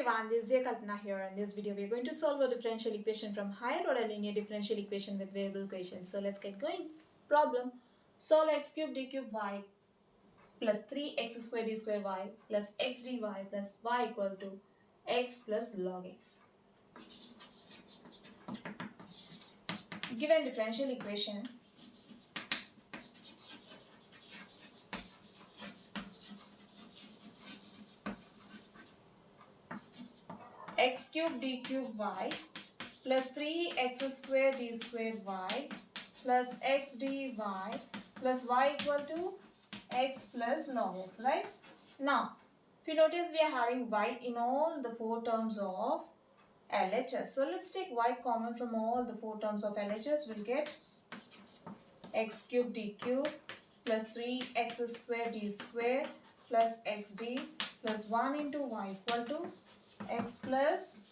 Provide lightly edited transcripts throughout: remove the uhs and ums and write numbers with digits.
everyone, this is Chinnaiah Kalpana here. In this video, we are going to solve a differential equation from higher order linear differential equation with variable equations. So let's get going. Problem: solve x cube d cube y plus 3x square d square y plus x dy plus y equal to x plus log x. Given differential equation, x cube d cube y plus 3x square d square y plus x dy plus y equal to x plus log x, right? Now, if you notice, we are having y in all the four terms of LHS. So let's take y common from all the four terms of LHS. We'll get x cube d cube plus 3x square d square plus xd plus 1 into y equal to x plus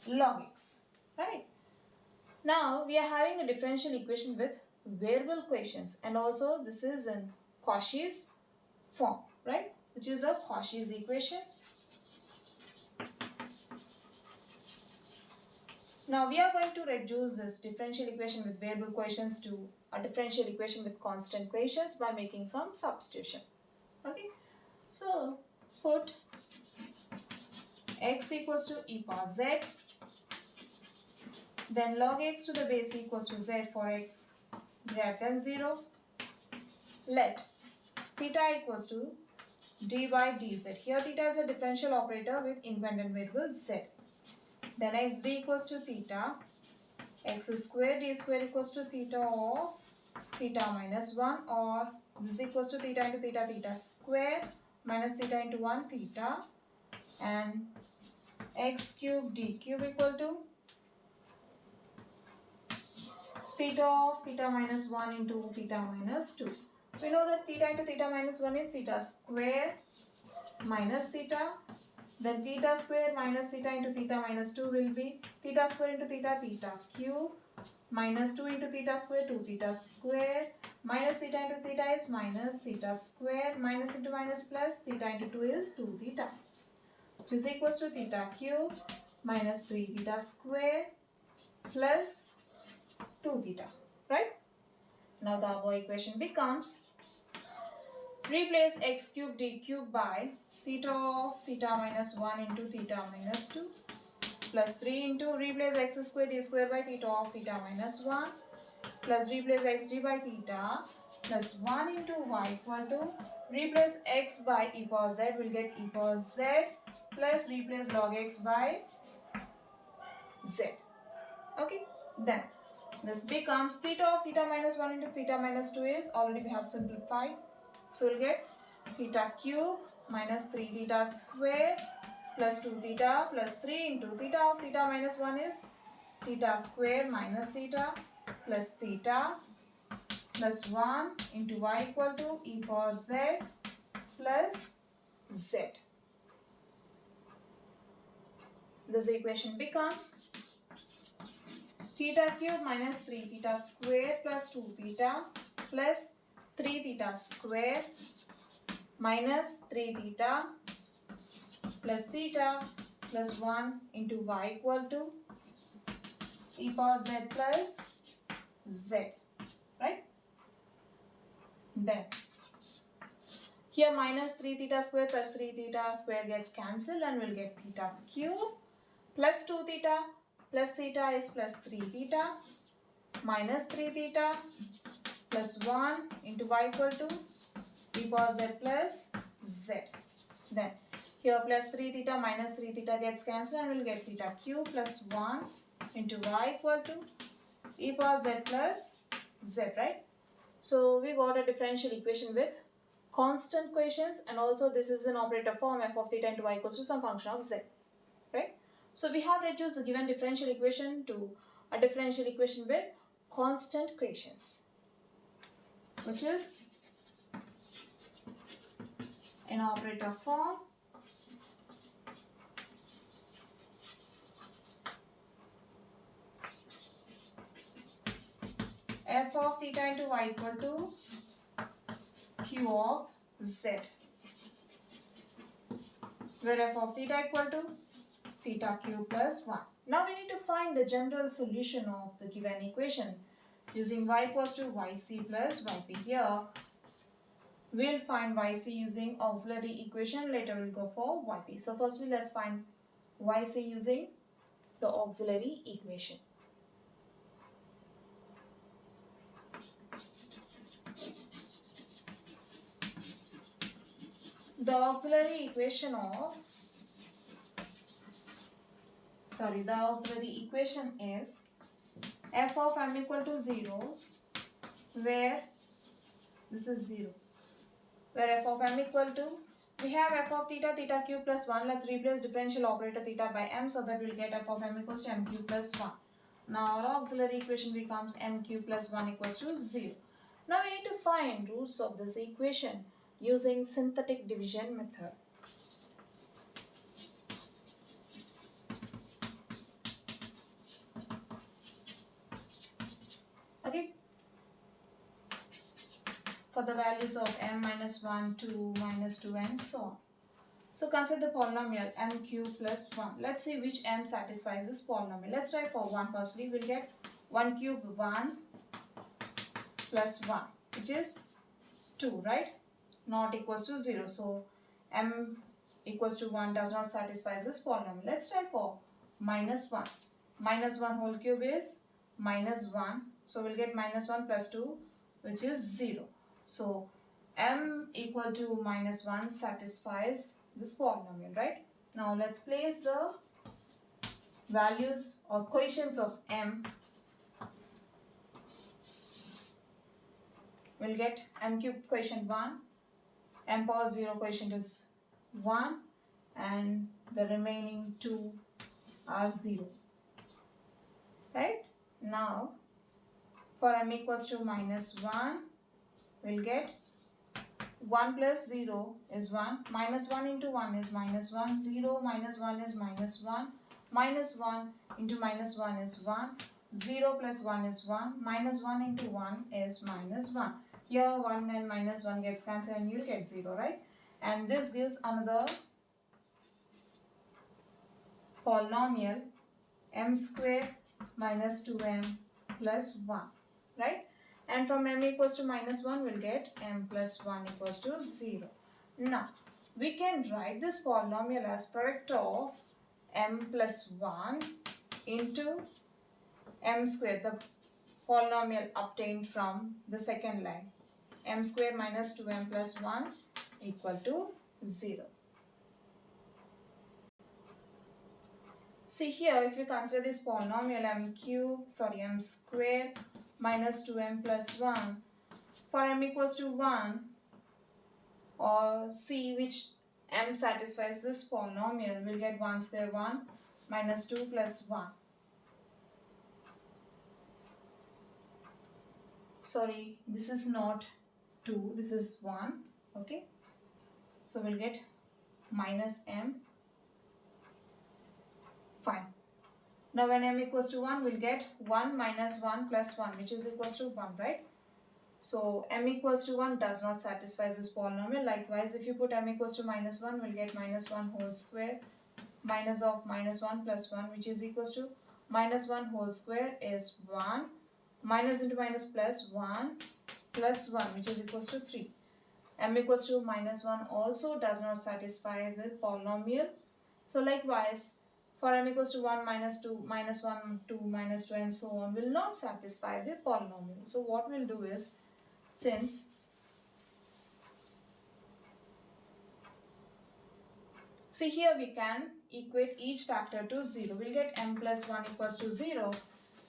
log x, right? Now we are having a differential equation with variable equations, and also this is in Cauchy's form, right? Which is a Cauchy's equation. Now we are going to reduce this differential equation with variable equations to a differential equation with constant equations by making some substitution. Okay, so put x equals to e power z, then log x to the base equals to z for x greater than 0. Let theta equals to dy dz. Here theta is a differential operator with independent variable z. Then xd equals to theta, x square d square equals to theta of theta minus 1, or this equals to theta into theta, theta square minus theta into 1 theta, and x cube d cube equal to theta of theta minus 1 into theta minus 2. We know that theta into theta minus 1 is theta square minus theta. Then theta square minus theta into theta minus 2 will be theta square into theta, theta cube, minus 2 into theta square, 2 theta square, minus theta into theta is minus theta square, minus into minus plus, theta into 2 is 2 theta, which is equals to theta cube minus 3 theta square plus 2 theta, right? Now the above equation becomes, replace x cube d cube by theta of theta minus 1 into theta minus 2 plus 3 into, replace x square d square by theta of theta minus 1 plus replace xd by theta plus 1 into y equal to, replace x by e power z, will get e power z plus replace log x by z. Okay, then this becomes theta of theta minus 1 into theta minus 2 is, already we have simplified. So we'll get theta cube minus 3 theta square plus 2 theta plus 3 into theta of theta minus 1 is theta square minus theta plus theta plus 1 into y equal to e power z plus z. This equation becomes theta cube minus 3 theta square plus 2 theta plus 3 theta square minus 3 theta plus theta plus 1 into y equal to e power z plus z, right? Then here minus 3 theta square plus 3 theta square gets cancelled and we'll get theta cube plus 2 theta plus theta is plus 3 theta minus 3 theta plus 1 into y equal to e power z plus z. Then here plus 3 theta minus 3 theta gets cancelled and we'll get theta cube plus 1 into y equal to e power z plus z, right? So we got a differential equation with constant equations, and also this is an operator form f of theta into y equals to some function of z, right? So we have reduced the given differential equation to a differential equation with constant equations, which is an operator form f of theta into y equal to q of z. where f of theta equal to theta cube plus 1. Now we need to find the general solution of the given equation using y equals to yc plus yp. Here we'll find yc using auxiliary equation, later we'll go for yp. So firstly let's find yc using the auxiliary equation. The auxiliary equation is f of m equal to 0, where this is 0, where f of m equal to, we have f of theta cube plus 1. Let's replace differential operator theta by m, so that we'll get f of m equals to m cube plus 1. Now our auxiliary equation becomes m cube plus 1 equals to 0. Now we need to find roots of this equation using synthetic division method. Okay. For the values of m minus 1, 2, minus 2 and so on. So consider the polynomial m cube plus 1. Let's see which m satisfies this polynomial. Let's try for 1 firstly. We'll get 1 cube 1 plus 1, which is 2, right? Not equals to 0. So m equals to 1 does not satisfy this polynomial. Let's try for minus 1. Minus 1 whole cube is minus 1. So we'll get minus 1 plus 2, which is 0. So m equal to minus 1 satisfies this polynomial, right? Now let's place the values or coefficients of m. We'll get m cube coefficient 1, m power 0 coefficient is 1, and the remaining 2 are 0. Right? Now for m equals to minus 1, we'll get 1 plus 0 is 1, minus 1 into 1 is minus 1, 0 minus 1 is minus 1, minus 1 into minus 1 is 1, 0 plus 1 is 1, minus 1 into 1 is minus 1. Here 1 and minus 1 gets cancelled and you'll get 0, right? And this gives another polynomial m square minus 2m plus 1, right? And from m equals to minus 1, we'll get m plus 1 equals to 0. Now, we can write this polynomial as product of m plus 1 into m square, the polynomial obtained from the second line. M square minus 2m plus 1 equal to 0. See here, if you consider this polynomial m square minus 2m plus 1, for m equals to 1, or see which m satisfies this polynomial, we'll get 1 square 1 minus 2 plus 1. Sorry, this is not 2, this is 1, okay? So we'll get minus m. Fine. Now when m equals to 1, we'll get 1 minus 1 plus 1, which is equals to 1, right? So m equals to 1 does not satisfy this polynomial. Likewise, if you put m equals to minus 1, we'll get minus 1 whole square minus of minus 1 plus 1, which is equals to minus 1 whole square is 1, minus into minus plus 1 plus 1, which is equals to 3. M equals to minus 1 also does not satisfy the polynomial. So likewise, for m equals to 1, minus 2, minus 1, 2, minus 2 and so on will not satisfy the polynomial. So what we'll do is, since see here we can equate each factor to 0. We'll get m plus 1 equals to 0.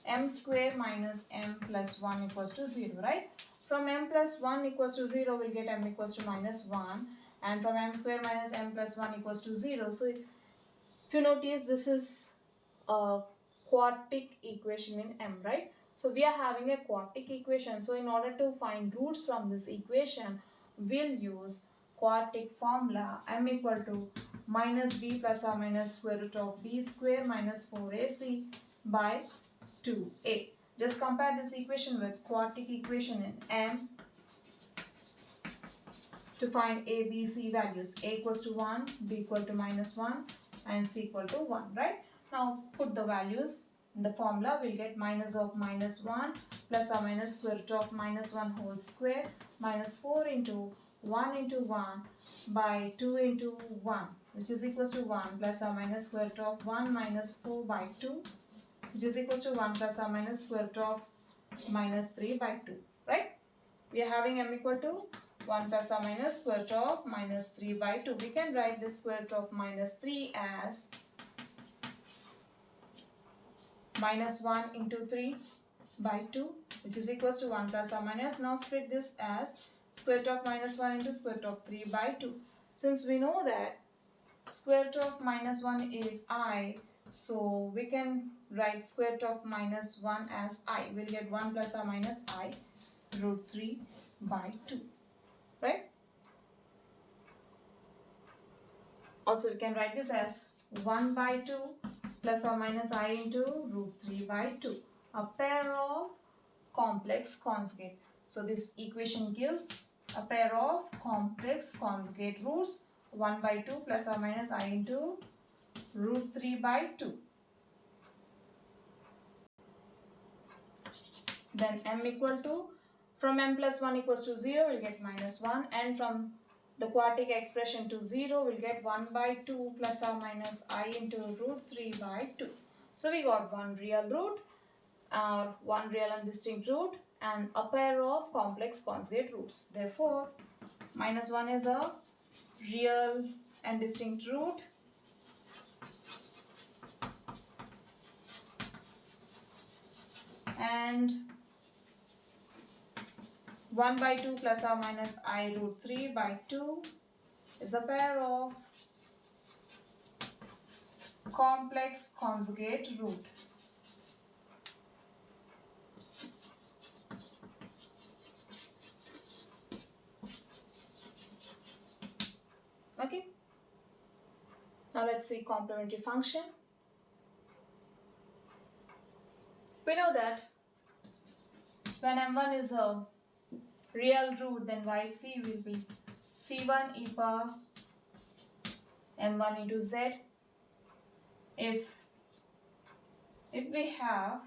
M square minus m plus 1 equals to 0, right? From m plus 1 equals to 0, we'll get m equals to minus 1. And from m square minus m plus 1 equals to 0. So if you notice, this is a quartic equation in m, right? So we are having a quartic equation. So in order to find roots from this equation, we'll use quartic formula m equal to minus b plus or minus square root of b square minus 4ac by 2a. Just compare this equation with quartic equation in m to find a, b, c values. A equals to 1, b equal to -1 and c equal to 1, right? Now put the values in the formula. We'll get minus of -1 plus or minus square root of -1 whole square minus 4 into 1 into 1 by 2 into 1, which is equals to 1 plus or minus square root of 1 minus 4 by 2, which is equals to 1 plus or minus square root of -3 by 2, right? We are having m equal to 1 plus or minus square root of -3 by 2. We can write the square root of -3 as -1 into 3 by 2, which is equals to 1 plus or minus. Now split this as square root of -1 into square root of 3 by 2. Since we know that square root of -1 is I, so we can write square root of -1 as I. We'll get 1 plus or minus I root 3 by 2, right? Also we can write this as 1 by 2 plus or minus I into root 3 by 2, a pair of complex conjugate. So this equation gives a pair of complex conjugate roots 1 by 2 plus or minus I into root 3 by 2. Then m equal to, from m plus 1 equals to 0, we'll get -1, and from the quadratic expression to 0, we'll get 1 by 2 plus or minus I into root 3 by 2. So we got one real root, or one real and distinct root, and a pair of complex conjugate roots. Therefore, -1 is a real and distinct root, and 1 by 2 plus or minus I root 3 by 2 is a pair of complex conjugate root. Okay. Now let's see complementary function. We know that when m1 is a real root, then yc will be c1 e power m1 into z. If we have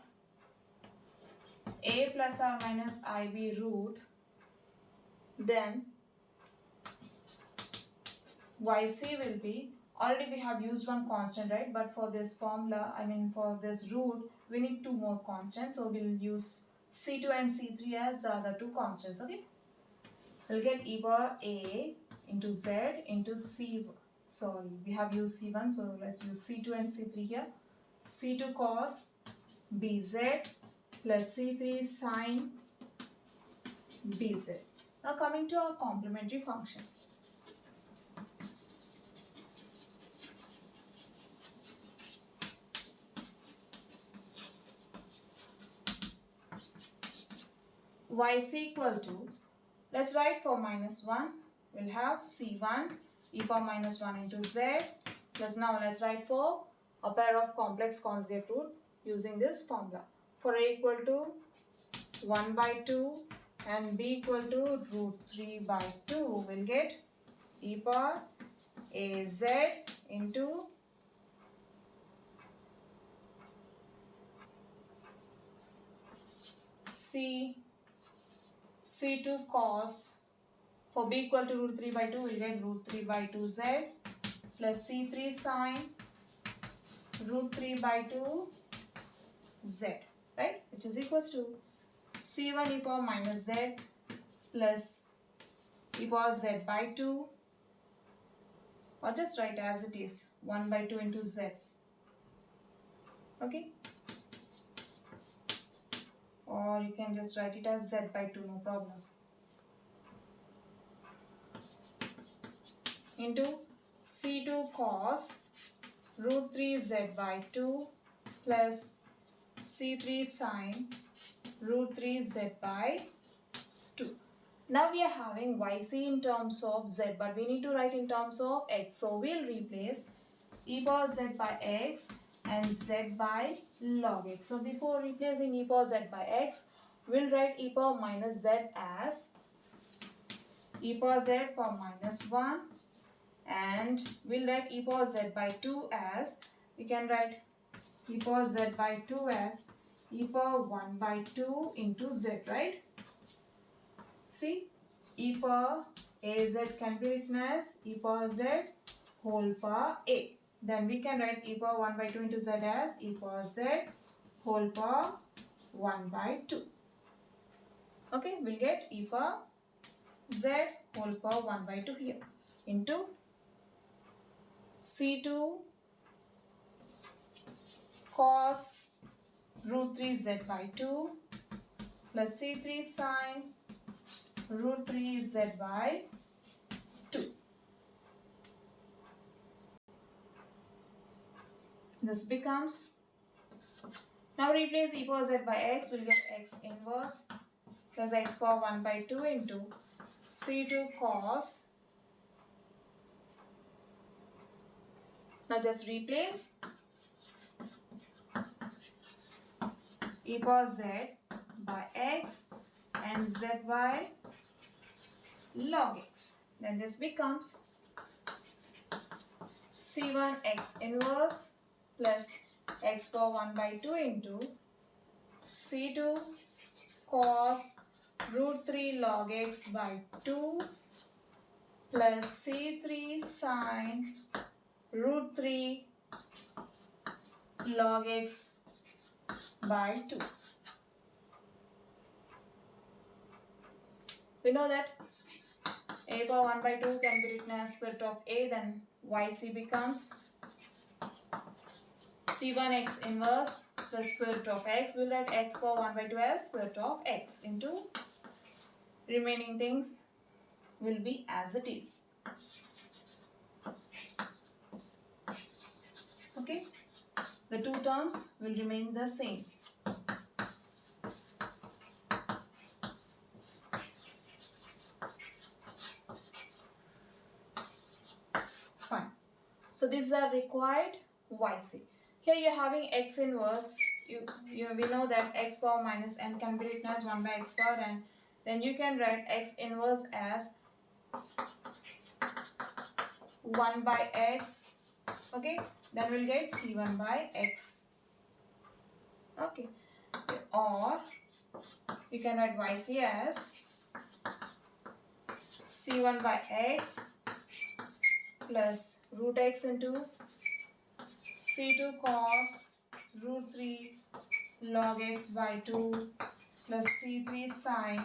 a plus or minus ib root, then yc will be, already we have used one constant, right? But for this formula, for this root, we need two more constants. So we'll use c2 and c3 as the other two constants, okay? We'll get e power a into z into c. Sorry, we have used c1, so let's use c2 and c3 here. c2 cos bz plus c3 sin bz. Now coming to our complementary function. Yc equal to, let's write for -1, we'll have c1 e power -1 into z, plus now let's write for a pair of complex conjugate root using this formula. For a equal to 1 by 2 and b equal to root 3 by 2, we'll get e power az into c2 cos, for b equal to root 3 by 2, we'll get root 3 by 2z plus c3 sin root 3 by 2z, right? Which is equals to c1 e power minus z plus e power z by 2, or just write as it is, 1 by 2 into z, okay? Or you can just write it as z by 2, no problem. Into c2 cos root 3 z by 2 plus c3 sin root 3 z by 2. Now we are having yc in terms of z, but we need to write in terms of x. So we'll replace e power z by x and z by log x. So before replacing e power z by x, we'll write e power minus z as e power z power minus 1, and we'll write e power z by 2 as, we can write e power z by 2 as e power 1 by 2 into z, right? See, e power az can be written as e power z whole power a. Then we can write e power 1 by 2 into z as e power z whole power 1 by 2. Okay, we'll get e power z whole power 1 by 2 here into c2 cos root 3 z by 2 plus c3 sin root 3 z by 2. This becomes, now replace e power z by x, we'll get x inverse plus x power 1 by 2 into c2 cos, now just replace e power z by x and z by log x. Then this becomes c1 x inverse plus x power 1 by 2 into c2 cos root 3 log x by 2 plus c3 sin root 3 log x by 2. We know that a power 1 by 2 can be written as square root of a, then yc becomes c1 x inverse plus square root of x. We'll write x power 1 by 2 as square root of x into remaining things will be as it is. Okay, the two terms will remain the same. Fine. So these are required yc. Here you are having x inverse. We know that x power minus n can be written as 1 by x power n. Then you can write x inverse as 1 by x. Okay. Then we'll get c1 by x. Okay. Or you can write yc as c1 by x plus root x into c2 cos root 3 log x by 2 plus c3 sin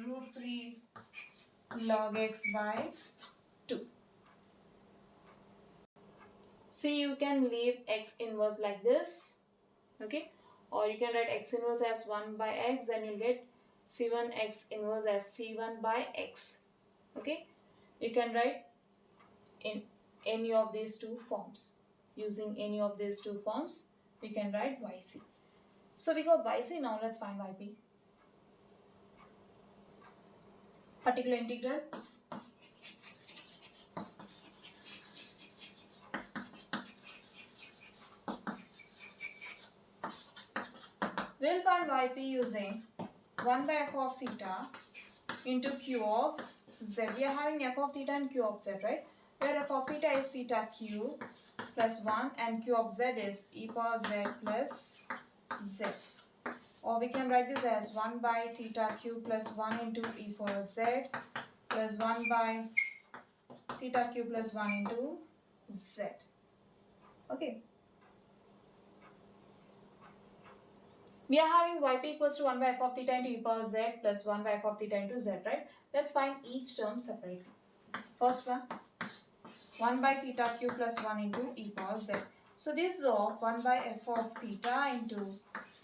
root 3 log x by 2. See, you can leave x inverse like this, okay, or you can write x inverse as 1 by x, then you'll get c1 x inverse as c1 by x. Okay, you can write in any of these two forms. Using any of these two forms, we can write yc. So we got yc. Now let's find yp. Particular integral. We'll find yp using 1 by f of theta into q of z. We are having f of theta and q of z, right? Where f of theta is theta q plus 1 and q of z is e power z plus z. Or we can write this as 1 by theta q plus 1 into e power z plus 1 by theta q plus 1 into z. Okay. We are having yp equals to 1 by f of theta into e power z plus 1 by f of theta into z, right? Let's find each term separately. First one, 1 by theta q plus 1 into e power z. So this is of 1 by f of theta into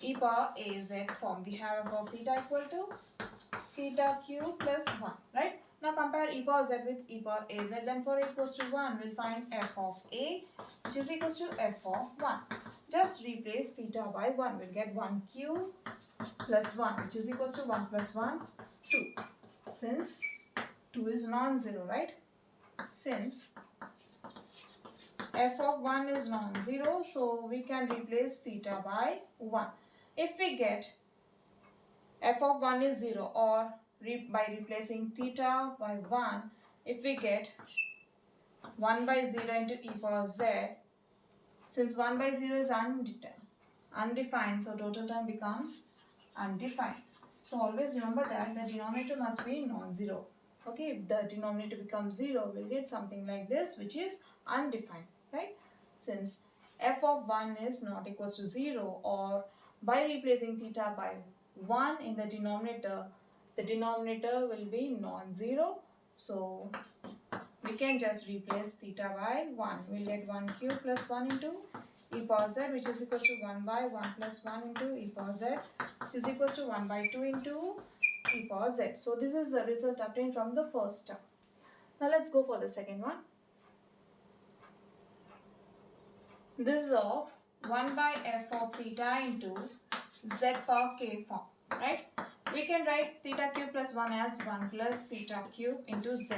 e power az form. We have f of theta equal to theta q plus 1, right? Now compare e power z with e power az. Then for a equals to 1, we'll find f of a, which is equals to f of 1. Just replace theta by 1. We'll get 1q plus 1, which is equals to 1 plus 1, 2. Since 2 is non-zero, right? Since f of 1 is non-zero, so we can replace theta by 1. If we get f of 1 is 0, or by replacing theta by 1, if we get 1 by 0 into e power z, since 1 by 0 is undefined, so total term becomes undefined. So always remember that the denominator must be non-zero. Okay, if the denominator becomes 0, we'll get something like this, which is undefined, right? Since f of 1 is not equals to 0, or by replacing theta by 1 in the denominator will be non-zero. So we can just replace theta by 1. We'll get 1 cube plus 1 into e power z, which is equals to 1 by 1 plus 1 into e power z, which is equals to 1 by 2 into e power z. So this is the result obtained from the first term. Now let's go for the second one. This is of 1 by f of theta into z power k form, right? We can write theta cube plus 1 as 1 plus theta cube into z.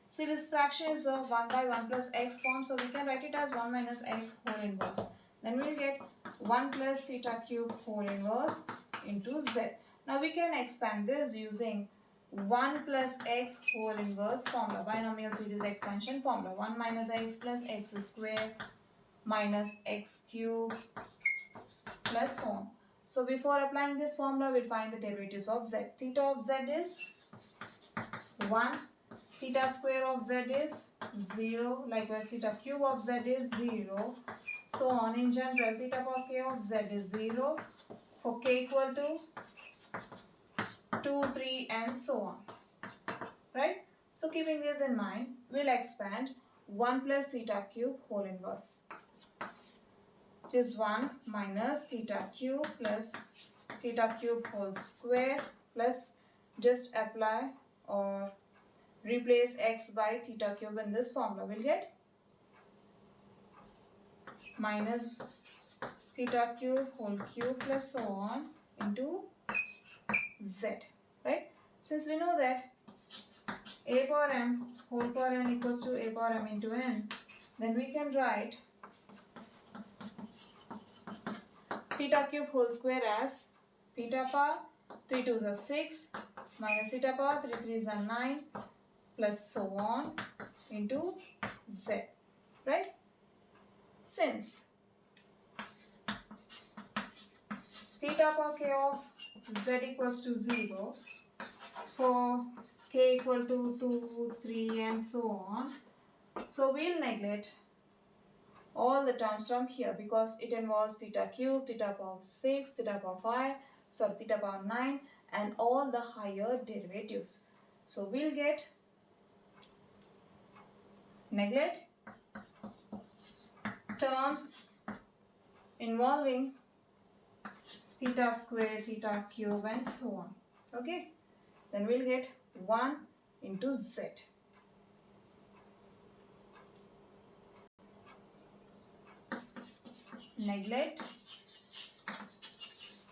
See, this fraction is of 1 by 1 plus x form, so we can write it as 1 minus x whole inverse. Then we'll get 1 plus theta cube whole inverse into z. Now we can expand this using 1 plus x whole inverse formula, binomial series expansion formula. 1 minus x plus x square minus x cube plus so on. So before applying this formula, we'll find the derivatives of z. Theta of z is 1. Theta square of z is 0. Likewise, theta cube of z is 0. So on. In general, theta power k of z is 0 for k equal to 2, 3 and so on. Right? So keeping this in mind, we'll expand 1 plus theta cube whole inverse, which is 1 minus theta cube plus theta cube whole square, plus just apply or replace x by theta cube in this formula. We'll get minus theta cube whole cube plus so on into z, right? Since we know that a power m whole power n equals to a power m into n, then we can write theta cube whole square as theta power 3 2s are 6 minus theta power 3 3s are 9 plus so on into z, right? Since theta power k of z equals to 0 for k equal to 2, 3 and so on, so we'll neglect all the terms from here because it involves theta cube, theta power 6, theta power 5, sorry, theta power 9 and all the higher derivatives. So we'll get neglect terms involving theta square, theta cube and so on. Okay, then we'll get 1 into z. Neglect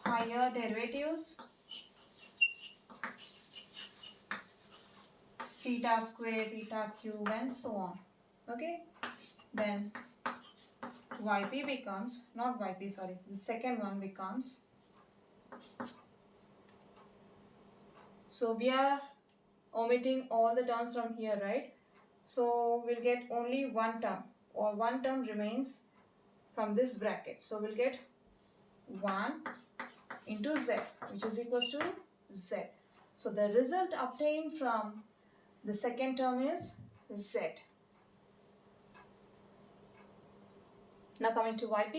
higher derivatives, theta square, theta cube and so on. Okay, then yp becomes, not yp, sorry, the second one becomes, so we are omitting all the terms from here, right? So we'll get only one term, or one term remains from this bracket. So we'll get 1 into z, which is equals to z. So the result obtained from the second term is z. Now coming to yp.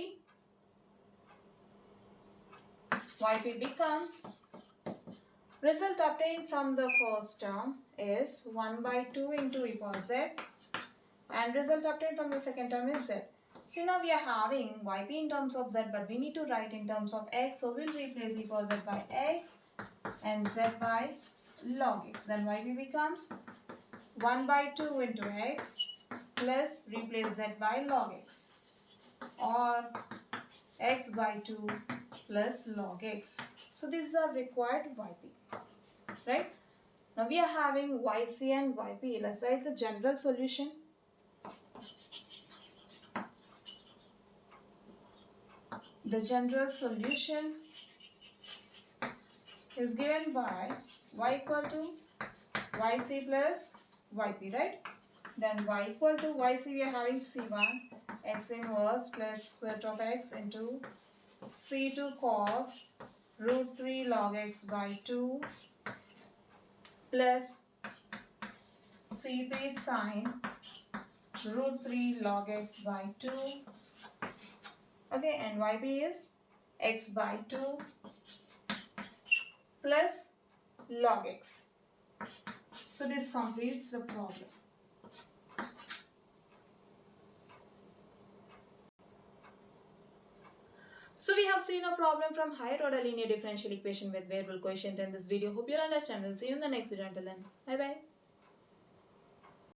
Yp becomes, result obtained from the first term is 1 by 2 into e power z, and result obtained from the second term is z. So now we are having yp in terms of z, but we need to write in terms of x, so we'll replace e power z by x and z by log x. Then yp becomes 1 by 2 into x plus replace z by log x, or x by 2 plus log x. So these are required yp, right? Now we are having yc and yp. Let's write the general solution. The general solution is given by y equal to yc plus yp, right? Then y equal to yc, we are having c1 x inverse plus square root of x into c2 cos root 3 log x by 2 plus c3 sin root 3 log x by 2. Okay, and yp is x by 2 plus log x. So this completes the problem. So we have seen a problem from higher order linear differential equation with variable coefficient in this video. Hope you understand. We'll see you in the next video. Until then, bye bye.